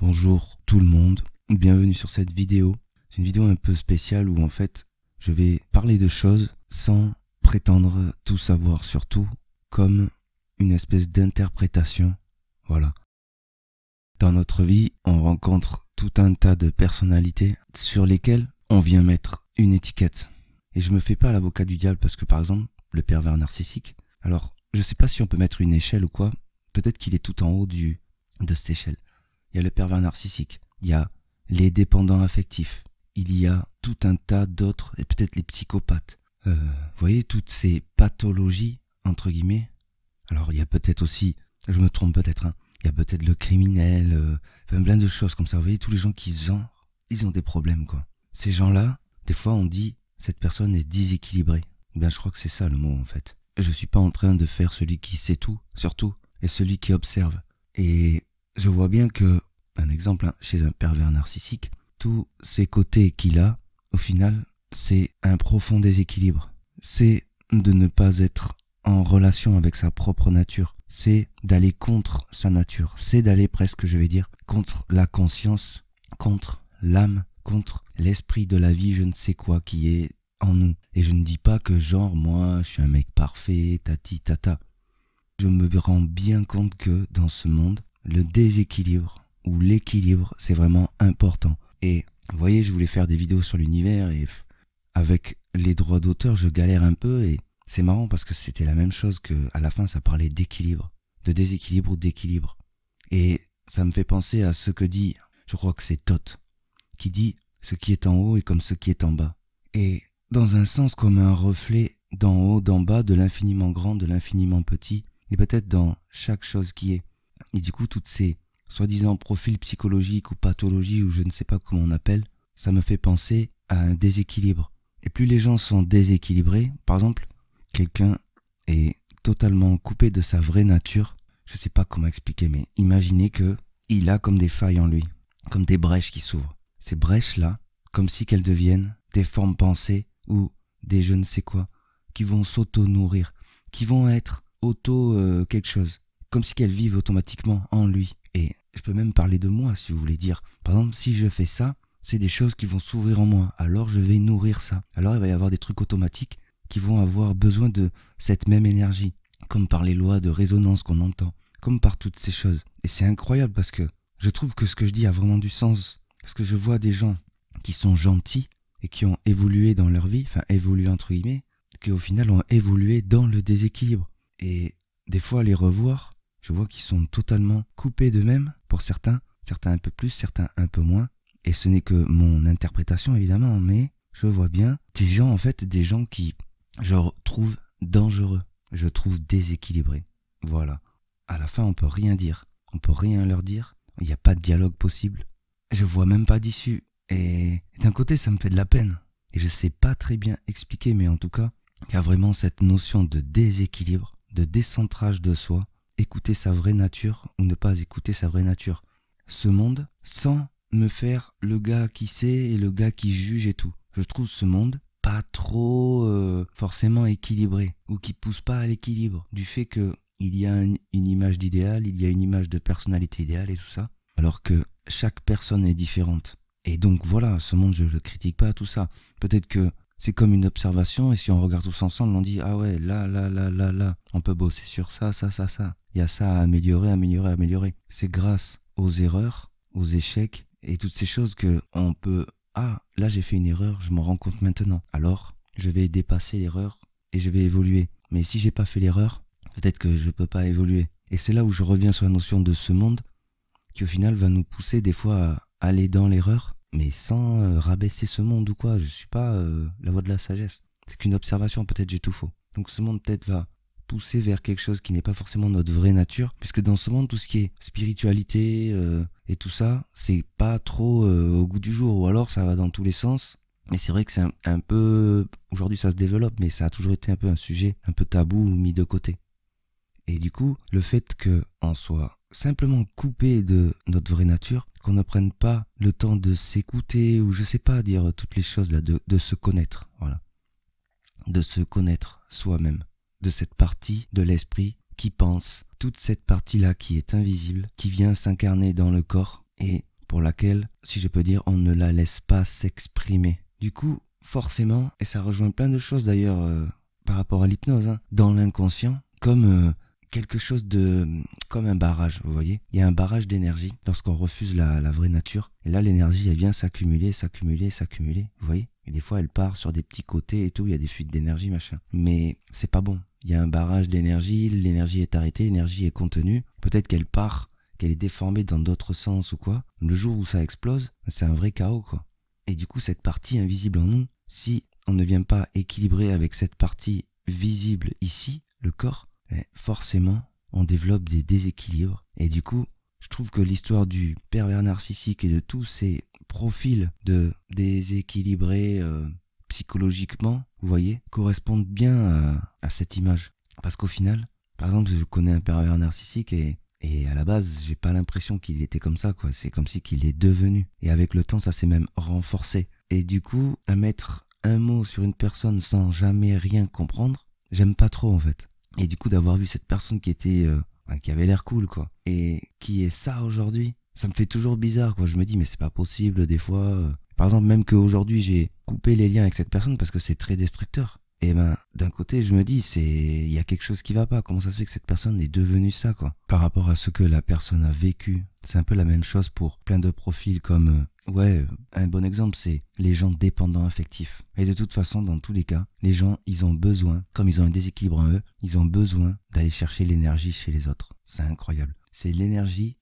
Bonjour tout le monde, bienvenue sur cette vidéo. C'est une vidéo un peu spéciale où en fait je vais parler de choses sans prétendre tout savoir sur tout, comme une espèce d'interprétation. Voilà. Dans notre vie, on rencontre tout un tas de personnalités sur lesquelles on vient mettre une étiquette. Et je me fais pas l'avocat du diable parce que par exemple, le pervers narcissique, alors je sais pas si on peut mettre une échelle ou quoi, peut-être qu'il est tout en haut de cette échelle. Il y a le pervers narcissique, il y a les dépendants affectifs, il y a tout un tas d'autres, et peut-être les psychopathes. Vous voyez, toutes ces pathologies, entre guillemets. Alors il y a peut-être aussi, je me trompe peut-être, hein, il y a peut-être le criminel, plein de choses comme ça. Vous voyez, tous les gens ils ont des problèmes, quoi. Ces gens-là, des fois on dit, cette personne est déséquilibrée. Ben, je crois que c'est ça le mot, en fait. Je suis pas en train de faire celui qui sait tout, surtout, et celui qui observe. Et je vois bien que, un exemple, hein, chez un pervers narcissique, tous ces côtés qu'il a, au final, c'est un profond déséquilibre. C'est de ne pas être en relation avec sa propre nature. C'est d'aller contre sa nature. C'est d'aller presque, je vais dire, contre la conscience, contre l'âme, contre l'esprit de la vie, je ne sais quoi, qui est en nous. Et je ne dis pas que genre, moi, je suis un mec parfait, tati, tata. Je me rends bien compte que dans ce monde, le déséquilibre ou l'équilibre, c'est vraiment important. Et vous voyez, je voulais faire des vidéos sur l'univers et avec les droits d'auteur, je galère un peu et c'est marrant parce que c'était la même chose que à la fin, ça parlait d'équilibre, de déséquilibre ou d'équilibre. Et ça me fait penser à ce que dit, je crois que c'est Thoth, qui dit ce qui est en haut est comme ce qui est en bas. Et dans un sens comme un reflet d'en haut, d'en bas, de l'infiniment grand, de l'infiniment petit, et peut-être dans chaque chose qui est. Et du coup, toutes ces soi-disant profils psychologiques ou pathologies ou je ne sais pas comment on appelle, ça me fait penser à un déséquilibre. Et plus les gens sont déséquilibrés, par exemple, quelqu'un est totalement coupé de sa vraie nature, je ne sais pas comment expliquer, mais imaginez que il a comme des failles en lui, comme des brèches qui s'ouvrent. Ces brèches-là, comme si qu'elles deviennent des formes pensées ou des je ne sais quoi, qui vont s'auto-nourrir, qui vont être quelque chose. Comme si qu'elles vivent automatiquement en lui. Et je peux même parler de moi, si vous voulez dire. Par exemple, si je fais ça, c'est des choses qui vont s'ouvrir en moi. Alors je vais nourrir ça. Alors il va y avoir des trucs automatiques qui vont avoir besoin de cette même énergie. Comme par les lois de résonance qu'on entend. Comme par toutes ces choses. Et c'est incroyable parce que je trouve que ce que je dis a vraiment du sens. Parce que je vois des gens qui sont gentils et qui ont évolué dans leur vie, enfin évolué entre guillemets, qui au final ont évolué dans le déséquilibre. Et des fois les revoir, je vois qu'ils sont totalement coupés d'eux-mêmes, pour certains un peu plus, certains un peu moins. Et ce n'est que mon interprétation évidemment, mais je vois bien des gens en fait, des gens qui je trouve dangereux, je trouve déséquilibrés. Voilà. À la fin on peut rien dire, on peut rien leur dire, il n'y a pas de dialogue possible. Je vois même pas d'issue. Et d'un côté ça me fait de la peine. Et je sais pas très bien expliquer, mais en tout cas, il y a vraiment cette notion de déséquilibre, de décentrage de soi, écouter sa vraie nature ou ne pas écouter sa vraie nature. Ce monde sans me faire le gars qui sait et le gars qui juge et tout. Je trouve ce monde pas trop forcément équilibré ou qui pousse pas à l'équilibre du fait que il y a une image d'idéal, il y a une image de personnalité idéale et tout ça, alors que chaque personne est différente. Et donc voilà, ce monde je le critique pas tout ça. Peut-être que c'est comme une observation et si on regarde tous ensemble, on dit ah ouais, là, on peut bosser sur ça. Il y a ça à améliorer. C'est grâce aux erreurs, aux échecs et toutes ces choses que on peut ah, là j'ai fait une erreur, je m'en rends compte maintenant. Alors, je vais dépasser l'erreur et je vais évoluer. Mais si j'ai pas fait l'erreur, peut-être que je peux pas évoluer. Et c'est là où je reviens sur la notion de ce monde qui au final va nous pousser des fois à aller dans l'erreur. Mais sans rabaisser ce monde ou quoi, je suis pas la voix de la sagesse. C'est qu'une observation, peut-être j'ai tout faux. Donc ce monde peut-être va pousser vers quelque chose qui n'est pas forcément notre vraie nature, puisque dans ce monde, tout ce qui est spiritualité et tout ça, c'est pas trop au goût du jour, ou alors ça va dans tous les sens. Mais c'est vrai que c'est un peu... Aujourd'hui ça se développe, mais ça a toujours été un peu un sujet un peu tabou ou mis de côté. Et du coup, le fait qu'on soit simplement coupé de notre vraie nature, qu'on ne prenne pas le temps de s'écouter ou je sais pas dire toutes les choses là, de se connaître, voilà, de se connaître soi-même, de cette partie de l'esprit qui pense, toute cette partie là qui est invisible, qui vient s'incarner dans le corps et pour laquelle, si je peux dire, on ne la laisse pas s'exprimer. Du coup, forcément, et ça rejoint plein de choses d'ailleurs par rapport à l'hypnose, hein, dans l'inconscient, comme quelque chose de... comme un barrage, vous voyez. Il y a un barrage d'énergie lorsqu'on refuse la vraie nature. Et là, l'énergie, elle vient s'accumuler, vous voyez. Et des fois, elle part sur des petits côtés et tout, il y a des fuites d'énergie, machin. Mais c'est pas bon. Il y a un barrage d'énergie, l'énergie est arrêtée, l'énergie est contenue. Peut-être qu'elle part, qu'elle est déformée dans d'autres sens ou quoi. Le jour où ça explose, c'est un vrai chaos, quoi. Et du coup, cette partie invisible en nous, si on ne vient pas équilibrer avec cette partie visible ici, le corps, forcément, on développe des déséquilibres. Et du coup, je trouve que l'histoire du pervers narcissique et de tous ces profils de déséquilibrés psychologiquement, vous voyez, correspondent bien à cette image. Parce qu'au final, par exemple, je connais un pervers narcissique et à la base, j'ai pas l'impression qu'il était comme ça, quoi. C'est comme si qu'il est devenu. Et avec le temps, ça s'est même renforcé. Et du coup, à mettre un mot sur une personne sans jamais rien comprendre, j'aime pas trop, en fait. Et du coup, d'avoir vu cette personne qui était, qui avait l'air cool, quoi. Et qui est ça aujourd'hui, ça me fait toujours bizarre, quoi. Je me dis, mais c'est pas possible, des fois. Par exemple, même qu'aujourd'hui, j'ai coupé les liens avec cette personne parce que c'est très destructeur. Et ben, d'un côté, je me dis, il y a quelque chose qui va pas. Comment ça se fait que cette personne est devenue ça, quoi? Par rapport à ce que la personne a vécu. C'est un peu la même chose pour plein de profils comme, un bon exemple, c'est les gens dépendants affectifs. Et de toute façon, dans tous les cas, les gens, ils ont besoin, comme ils ont un déséquilibre en eux, ils ont besoin d'aller chercher l'énergie chez les autres. C'est incroyable. C'est l'énergie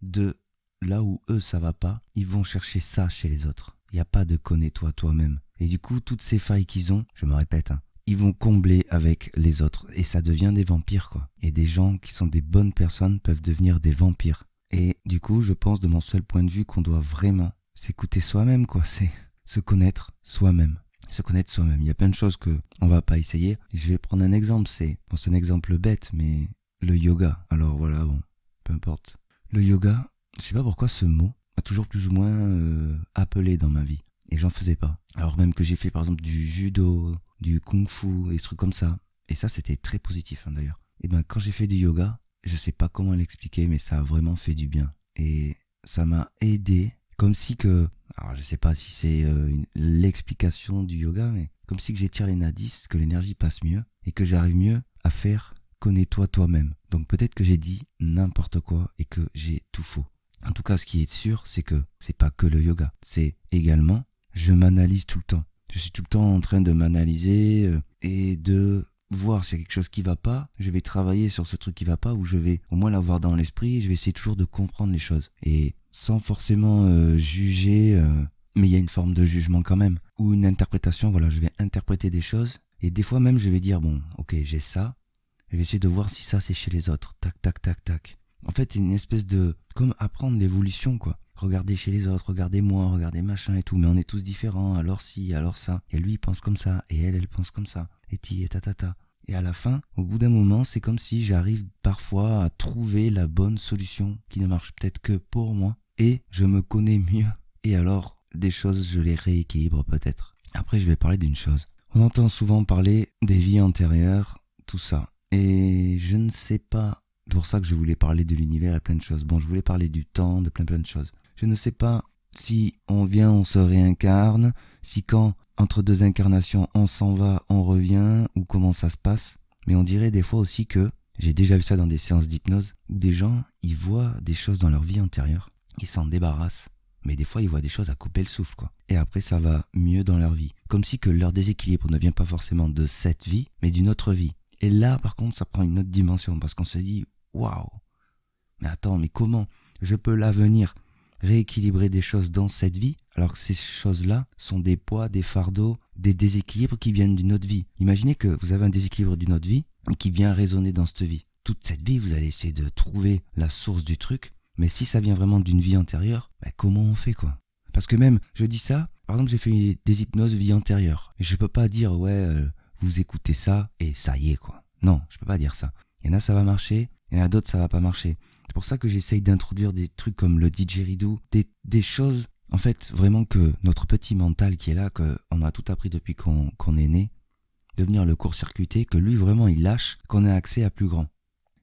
de là où eux, ça va pas, ils vont chercher ça chez les autres. Il n'y a pas de connais-toi toi-même. Et du coup, toutes ces failles qu'ils ont, je me répète, hein, ils vont combler avec les autres. Et ça devient des vampires, quoi. Et des gens qui sont des bonnes personnes peuvent devenir des vampires. Et du coup, je pense de mon seul point de vue qu'on doit vraiment s'écouter soi-même, quoi. C'est se connaître soi-même. Se connaître soi-même. Il y a plein de choses que on va pas essayer. Je vais prendre un exemple. C'est un exemple bête, mais le yoga. Alors voilà, bon, peu importe. Le yoga, je sais pas pourquoi ce mot a toujours plus ou moins appelé dans ma vie. Et j'en faisais pas. Alors même que j'ai fait par exemple du judo, du kung-fu, et des trucs comme ça. Et ça, c'était très positif, hein, d'ailleurs. Et ben quand j'ai fait du yoga, je sais pas comment l'expliquer, mais ça a vraiment fait du bien. Et ça m'a aidé, comme si que... Alors je sais pas si c'est l'explication du yoga, mais comme si que j'étire les nadis, que l'énergie passe mieux, et que j'arrive mieux à faire connais-toi toi-même. Donc peut-être que j'ai dit n'importe quoi, et que j'ai tout faux. En tout cas, ce qui est sûr, c'est que c'est pas que le yoga. C'est également... je m'analyse tout le temps. Je suis tout le temps en train de m'analyser et de voir s'il y a quelque chose qui va pas. Je vais travailler sur ce truc qui va pas ou je vais au moins l'avoir dans l'esprit. Je vais essayer toujours de comprendre les choses. Et sans forcément juger, mais il y a une forme de jugement quand même. Ou une interprétation, voilà, je vais interpréter des choses. Et des fois même, je vais dire, bon, ok, j'ai ça. Je vais essayer de voir si ça, c'est chez les autres. Tac, tac, tac, tac. En fait, c'est une espèce de... comme apprendre l'évolution, quoi. Regardez chez les autres, regardez moi, regardez machin et tout, mais on est tous différents, alors si, alors ça. Et lui, il pense comme ça, et elle pense comme ça, et ti, et tatata. Et à la fin, au bout d'un moment, c'est comme si j'arrive parfois à trouver la bonne solution qui ne marche peut-être que pour moi, et je me connais mieux. Et alors, des choses, je les rééquilibre peut-être. Après, je vais parler d'une chose. On entend souvent parler des vies antérieures, tout ça. Et je ne sais pas, c'est pour ça que je voulais parler de l'univers et plein de choses. Bon, je voulais parler du temps, de plein de choses. Je ne sais pas si on vient, on se réincarne, si quand, entre deux incarnations, on s'en va, on revient, ou comment ça se passe. Mais on dirait des fois aussi que, j'ai déjà vu ça dans des séances d'hypnose, où des gens, ils voient des choses dans leur vie antérieure, ils s'en débarrassent. Mais des fois, ils voient des choses à couper le souffle, quoi. Et après, ça va mieux dans leur vie. Comme si que leur déséquilibre ne vient pas forcément de cette vie, mais d'une autre vie. Et là, par contre, ça prend une autre dimension, parce qu'on se dit, waouh, mais attends, mais comment je peux l'avenir rééquilibrer des choses dans cette vie, alors que ces choses-là sont des poids, des fardeaux, des déséquilibres qui viennent d'une autre vie. Imaginez que vous avez un déséquilibre d'une autre vie qui vient résonner dans cette vie. Toute cette vie, vous allez essayer de trouver la source du truc, mais si ça vient vraiment d'une vie antérieure, comment on fait, quoi? Parce que même, je dis ça, par exemple, j'ai fait des hypnoses vie antérieure. Et je peux pas dire, vous écoutez ça et ça y est, quoi. Non, je peux pas dire ça. Il y en a, ça va marcher, il y en a d'autres, ça va pas marcher. C'est pour ça que j'essaye d'introduire des trucs comme le didgeridoo, des choses, en fait, vraiment que notre petit mental qui est là, qu'on a tout appris depuis qu'on est né, de venir le court-circuiter, que lui, vraiment, il lâche, qu'on a accès à plus grand.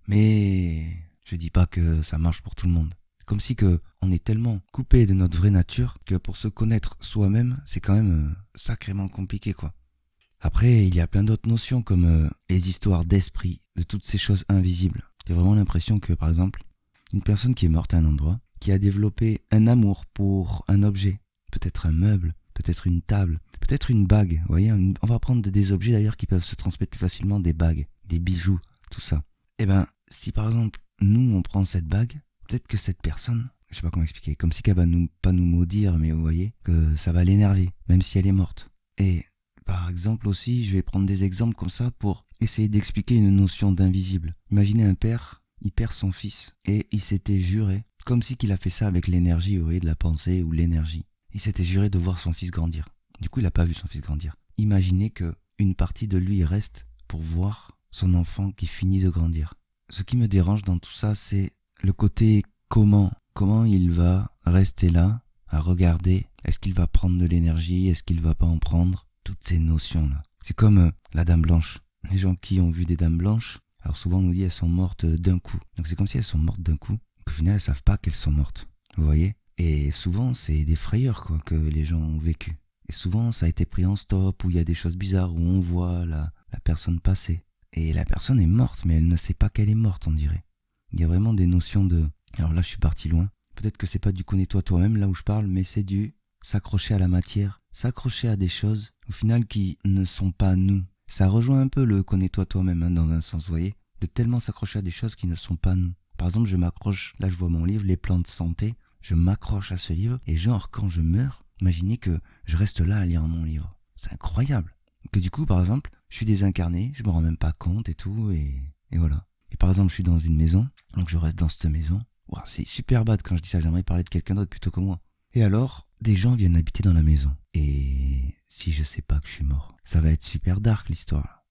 Mais je dis pas que ça marche pour tout le monde. Comme si que on est tellement coupé de notre vraie nature que pour se connaître soi-même, c'est quand même sacrément compliqué, quoi. Après, il y a plein d'autres notions comme les histoires d'esprit, de toutes ces choses invisibles. J'ai vraiment l'impression que, par exemple, une personne qui est morte à un endroit, qui a développé un amour pour un objet, peut-être un meuble, peut-être une table, peut-être une bague, vous voyez, on va prendre des objets d'ailleurs qui peuvent se transmettre plus facilement, des bagues, des bijoux, tout ça. Eh ben, si par exemple, nous, on prend cette bague, peut-être que cette personne, je sais pas comment expliquer, comme si qu'elle va pas nous maudire, mais vous voyez, que ça va l'énerver, même si elle est morte. Et par exemple aussi, je vais prendre des exemples comme ça pour essayer d'expliquer une notion d'invisible. Imaginez un père, il perd son fils, et il s'était juré, comme si qu'il a fait ça avec l'énergie, vous voyez, de la pensée ou l'énergie. Il s'était juré de voir son fils grandir. Du coup, il n'a pas vu son fils grandir. Imaginez que une partie de lui reste pour voir son enfant qui finit de grandir. Ce qui me dérange dans tout ça, c'est le côté comment il va rester là, à regarder. Est-ce qu'il va prendre de l'énergie? Est-ce qu'il va pas en prendre? Toutes ces notions-là. C'est comme la dame blanche. Les gens qui ont vu des dames blanches, alors souvent on nous dit elles sont mortes d'un coup. Donc c'est comme si elles sont mortes d'un coup. Au final, elles savent pas qu'elles sont mortes. Vous voyez? Et souvent, c'est des frayeurs quoi, que les gens ont vécu. Et souvent, ça a été pris en stop, où il y a des choses bizarres, où on voit la personne passer. Et la personne est morte, mais elle ne sait pas qu'elle est morte, on dirait. Il y a vraiment des notions de... Alors là, je suis parti loin. Peut-être que c'est pas du connais-toi toi-même, là où je parle, mais c'est du s'accrocher à la matière, s'accrocher à des choses, au final, qui ne sont pas nous. Ça rejoint un peu le connais-toi toi-même, hein, dans un sens, vous voyez, de tellement s'accrocher à des choses qui ne sont pas nous. Par exemple, je m'accroche, là je vois mon livre, Les plans de santé, je m'accroche à ce livre, et genre, quand je meurs, imaginez que je reste là à lire mon livre. C'est incroyable. Que du coup, par exemple, je suis désincarné, je me rends même pas compte et tout, et voilà. Et par exemple, je suis dans une maison, donc je reste dans cette maison. Wow, c'est super bad quand je dis ça, j'aimerais parler de quelqu'un d'autre plutôt que moi. Et alors, des gens viennent habiter dans la maison. Et si je sais pas que je suis mort, ça va être super dark l'histoire.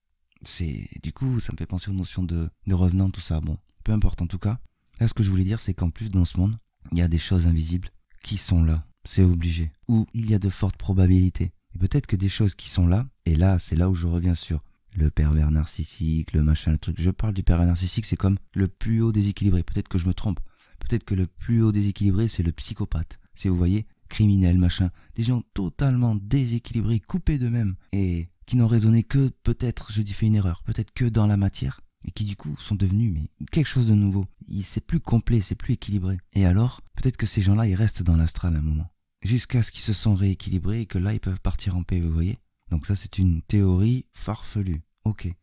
Du coup, ça me fait penser aux notions de revenant, tout ça. Bon, peu importe en tout cas. Là, ce que je voulais dire, c'est qu'en plus, dans ce monde, il y a des choses invisibles qui sont là. C'est obligé. Ou il y a de fortes probabilités. Et peut-être que des choses qui sont là, et là, c'est là où je reviens sur le pervers narcissique, le machin, le truc. Je parle du pervers narcissique, c'est comme le plus haut déséquilibré. Peut-être que je me trompe. Peut-être que le plus haut déséquilibré, c'est le psychopathe. C'est, vous voyez, criminel, machin. Des gens totalement déséquilibrés, coupés d'eux-mêmes, et qui n'ont raisonné que, peut-être, je dis fait une erreur, peut-être que dans la matière, et qui du coup sont devenus mais quelque chose de nouveau. C'est plus complet, c'est plus équilibré. Et alors, peut-être que ces gens-là, ils restent dans l'astral un moment. Jusqu'à ce qu'ils se sont rééquilibrés et que là, ils peuvent partir en paix, vous voyez. Donc ça, c'est une théorie farfelue. Ok.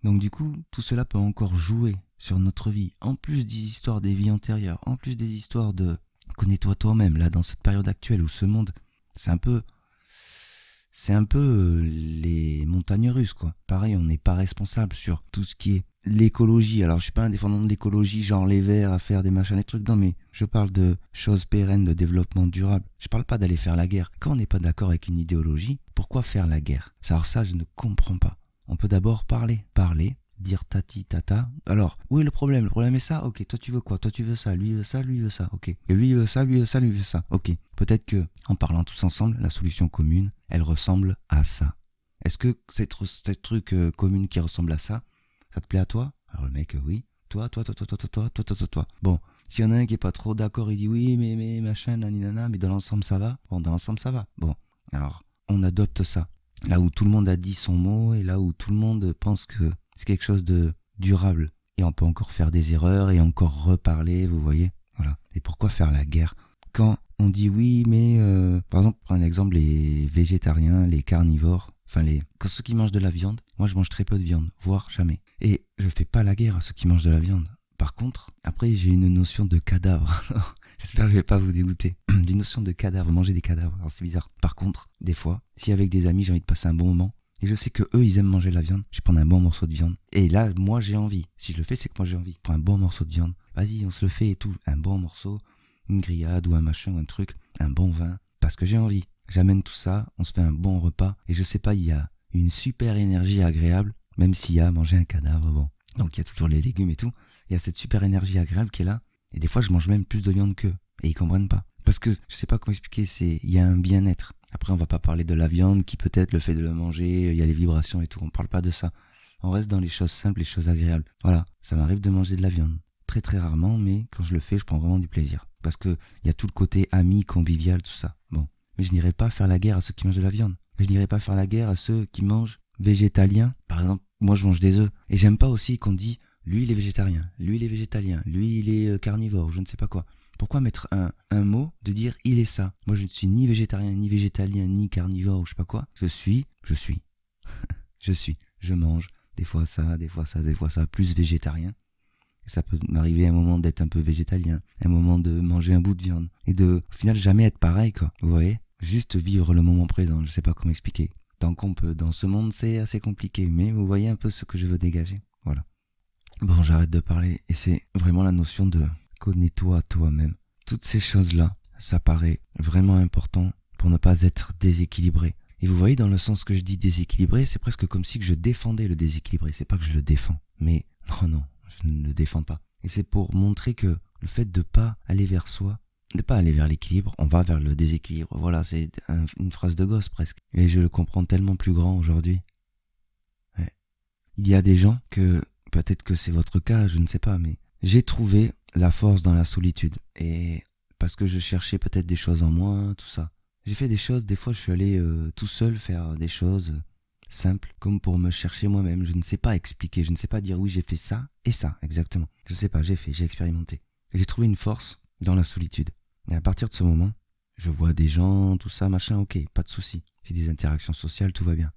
Donc du coup, tout cela peut encore jouer sur notre vie, en plus des histoires des vies antérieures, en plus des histoires de connais-toi toi-même, là, dans cette période actuelle où ce monde, c'est un peu les montagnes russes, quoi. Pareil, on n'est pas responsable sur tout ce qui est l'écologie. Alors, je suis pas un défendant de l'écologie, genre les verts à faire des machins, des trucs, non, mais je parle de choses pérennes, de développement durable. Je parle pas d'aller faire la guerre. Quand on n'est pas d'accord avec une idéologie, pourquoi faire la guerre? Alors ça, je ne comprends pas. On peut d'abord parler, dire tati tata. Alors, où est le problème? Le problème est ça? Ok, toi tu veux quoi? Toi tu veux ça, lui veut ça, lui veut ça, ok. Et lui veut ça, lui veut ça, lui veut ça, ok. Peut-être que, en parlant tous ensemble, la solution commune, elle ressemble à ça. Est-ce que cette truc commune qui ressemble à ça, ça te plaît à toi? Alors le mec, oui. Toi. Bon, s'il y en a un qui est pas trop d'accord, il dit oui, mais machin, naninana, mais dans l'ensemble ça va? Bon, dans l'ensemble ça va. Bon, alors, on adopte ça. Là où tout le monde a dit son mot et là où tout le monde pense que c'est quelque chose de durable. Et on peut encore faire des erreurs et encore reparler, vous voyez. Voilà. Et pourquoi faire la guerre? Quand on dit oui, mais... par exemple, prends un exemple, les végétariens, les carnivores, enfin quand ceux qui mangent de la viande, moi je mange très peu de viande, voire jamais. Et je fais pas la guerre à ceux qui mangent de la viande. Par contre, après j'ai une notion de cadavre. Alors, j'espère que je vais pas vous dégoûter. D'une notion de cadavre, manger des cadavres, alors c'est bizarre. Par contre, des fois, si avec des amis j'ai envie de passer un bon moment, et je sais que eux ils aiment manger la viande, je vais prendre un bon morceau de viande. Et là, moi j'ai envie. Si je le fais, c'est que moi j'ai envie. Prends un bon morceau de viande. Vas-y, on se le fait et tout. Un bon morceau, une grillade ou un machin ou un truc, un bon vin. Parce que j'ai envie. J'amène tout ça, on se fait un bon repas. Et je sais pas, il y a une super énergie agréable, même s'il y a mangé un cadavre, bon. Donc il y a toujours les légumes et tout. Il y a cette super énergie agréable qui est là. Et des fois, je mange même plus de viande qu'eux. Et ils comprennent pas. Parce que, je sais pas comment expliquer, il y a un bien-être. Après, on va pas parler de la viande qui peut-être le fait de le manger, il y a les vibrations et tout. On parle pas de ça. On reste dans les choses simples, les choses agréables. Voilà. Ça m'arrive de manger de la viande. Très très rarement, mais quand je le fais, je prends vraiment du plaisir. parce que il y a tout le côté ami, convivial, tout ça. Bon, mais je n'irai pas faire la guerre à ceux qui mangent de la viande. Je n'irai pas faire la guerre à ceux qui mangent végétalien. Par exemple, moi je mange des œufs. Et j'aime pas aussi qu'on dit, lui il est végétarien, lui il est végétalien, lui il est carnivore, je ne sais pas quoi. Pourquoi mettre un mot de dire il est ça? Moi je ne suis ni végétarien, ni végétalien, ni carnivore, ou je sais pas quoi. Je suis. Je mange des fois ça, des fois ça, des fois ça, plus végétarien. Et ça peut m'arriver à un moment d'être un peu végétalien, à un moment de manger un bout de viande. Et de, au final, jamais être pareil, quoi. Vous voyez? Juste vivre le moment présent, je sais pas comment expliquer. Tant qu'on peut, dans ce monde, c'est assez compliqué, mais vous voyez un peu ce que je veux dégager. Voilà. Bon, j'arrête de parler, et c'est vraiment la notion de connais-toi toi-même. Toutes ces choses-là, ça paraît vraiment important pour ne pas être déséquilibré. Et vous voyez, dans le sens que je dis déséquilibré, c'est presque comme si que je défendais le déséquilibré. C'est pas que je le défends, mais non, je ne le défends pas. Et c'est pour montrer que le fait de pas aller vers soi, de pas aller vers l'équilibre, on va vers le déséquilibre. Voilà, c'est une phrase de gosse presque. Et je le comprends tellement plus grand aujourd'hui. Ouais. Il y a des gens que, peut-être que c'est votre cas, je ne sais pas, mais j'ai trouvé la force dans la solitude. Et parce que je cherchais peut-être des choses en moi, tout ça. J'ai fait des choses, des fois je suis allé tout seul faire des choses simples, comme pour me chercher moi-même. Je ne sais pas expliquer, je ne sais pas dire oui j'ai fait ça et ça, exactement. Je ne sais pas, j'ai expérimenté. Et j'ai trouvé une force dans la solitude. Et à partir de ce moment, je vois des gens, tout ça, machin, ok, pas de souci. J'ai des interactions sociales, tout va bien.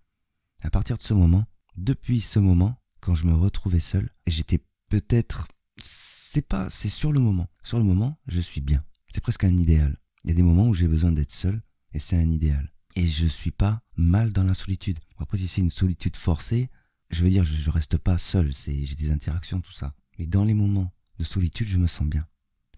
À partir de ce moment, depuis ce moment, quand je me retrouvais seul, et j'étais peut-être, c'est sur le moment. Sur le moment, je suis bien. C'est presque un idéal. Il y a des moments où j'ai besoin d'être seul, et c'est un idéal. Et je suis pas mal dans la solitude. Après, si c'est une solitude forcée, je veux dire, je reste pas seul, j'ai des interactions, tout ça. Mais dans les moments de solitude, je me sens bien.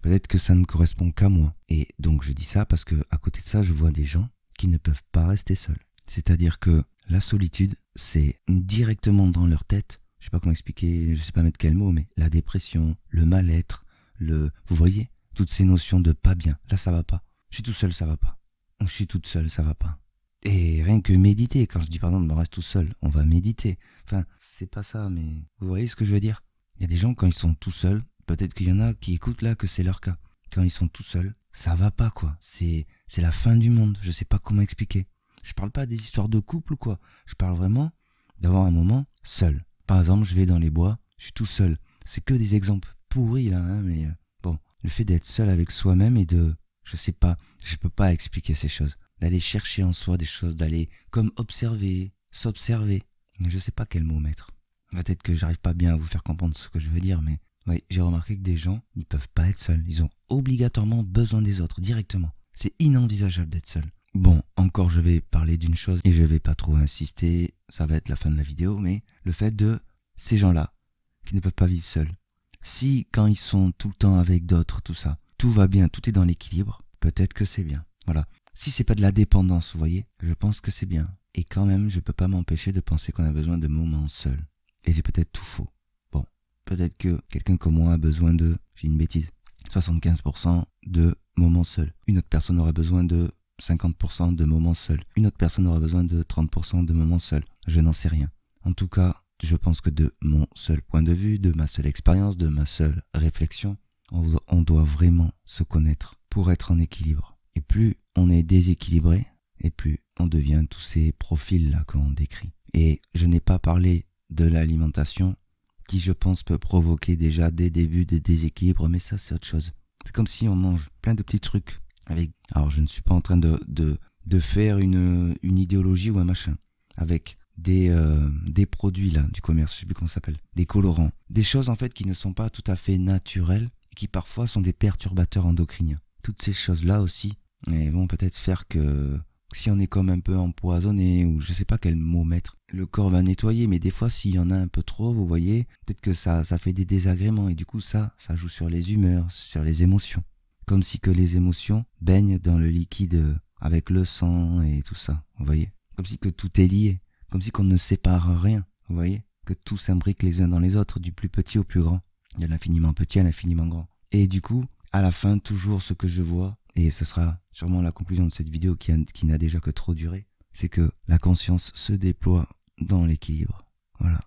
Peut-être que ça ne correspond qu'à moi. Et donc je dis ça parce que à côté de ça, je vois des gens qui ne peuvent pas rester seuls. C'est-à-dire que la solitude, c'est directement dans leur tête. Je sais pas comment expliquer, je sais pas mettre quel mot, mais la dépression, le mal-être, vous voyez, toutes ces notions de pas bien. Là, ça va pas. Je suis tout seul, ça va pas. Je suis toute seule, ça va pas. Et rien que méditer, quand je dis par exemple, on reste tout seul, on va méditer. Enfin, c'est pas ça, mais vous voyez ce que je veux dire? Il y a des gens, quand ils sont tout seuls, peut-être qu'il y en a qui écoutent là que c'est leur cas. Quand ils sont tout seuls, ça va pas, quoi. C'est la fin du monde. Je sais pas comment expliquer. Je parle pas des histoires de couple ou quoi. Je parle vraiment d'avoir un moment seul. Par exemple, je vais dans les bois, je suis tout seul. C'est que des exemples pourris là, hein, mais bon. Le fait d'être seul avec soi-même et de, je sais pas, je peux pas expliquer ces choses. D'aller chercher en soi des choses, d'aller comme observer, s'observer. Mais je sais pas quel mot mettre. Peut-être que j'arrive pas bien à vous faire comprendre ce que je veux dire, mais oui, j'ai remarqué que des gens, ils peuvent pas être seuls. Ils ont obligatoirement besoin des autres, directement. C'est inenvisageable d'être seul. Bon, encore je vais parler d'une chose et je vais pas trop insister, ça va être la fin de la vidéo, mais le fait de ces gens-là qui ne peuvent pas vivre seuls. Si quand ils sont tout le temps avec d'autres, tout ça, tout va bien, tout est dans l'équilibre, peut-être que c'est bien. Voilà. Si c'est pas de la dépendance, vous voyez, je pense que c'est bien. Et quand même, je peux pas m'empêcher de penser qu'on a besoin de moments seuls. Et j'ai peut-être tout faux. Bon, peut-être que quelqu'un comme moi a besoin de, j'ai une bêtise, 75% de moments seuls. Une autre personne aura besoin de 50% de moments seuls. Une autre personne aura besoin de 30% de moments seuls. Je n'en sais rien. En tout cas, je pense que de mon seul point de vue, de ma seule expérience, de ma seule réflexion, on doit vraiment se connaître pour être en équilibre. Et plus on est déséquilibré, et plus on devient tous ces profils-là qu'on décrit. Et je n'ai pas parlé de l'alimentation qui, je pense, peut provoquer déjà des débuts de déséquilibre, mais ça, c'est autre chose. C'est comme si on mange plein de petits trucs avec... Alors, je ne suis pas en train de faire une idéologie ou un machin. Avec des produits, là, du commerce, je sais plus comment ça s'appelle. Des colorants. Des choses, en fait, qui ne sont pas tout à fait naturelles et qui, parfois, sont des perturbateurs endocriniens. Toutes ces choses-là aussi, et vont peut-être faire que... Si on est comme un peu empoisonné, ou je sais pas quel mot mettre, le corps va nettoyer, mais des fois s'il y en a un peu trop, vous voyez, peut-être que ça fait des désagréments, et du coup ça joue sur les humeurs, sur les émotions. Comme si que les émotions baignent dans le liquide avec le sang et tout ça, vous voyez. Comme si que tout est lié, comme si qu'on ne sépare rien, vous voyez. Que tout s'imbrique les uns dans les autres, du plus petit au plus grand. Il y a l'infiniment petit à l'infiniment grand. Et du coup, à la fin, toujours ce que je vois, et ce sera sûrement la conclusion de cette vidéo qui n'a déjà que trop duré, c'est que la conscience se déploie dans l'équilibre. Voilà.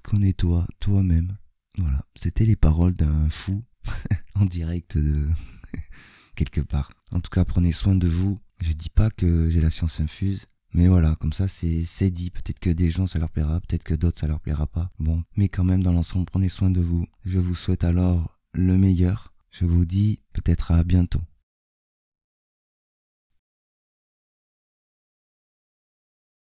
Connais-toi, toi-même. Voilà. C'était les paroles d'un fou en direct quelque part. En tout cas, prenez soin de vous. Je dis pas que j'ai la science infuse, mais voilà, comme ça c'est dit. Peut-être que des gens ça leur plaira, peut-être que d'autres ça leur plaira pas. Bon, mais quand même dans l'ensemble, prenez soin de vous. Je vous souhaite alors le meilleur. Je vous dis peut-être à bientôt.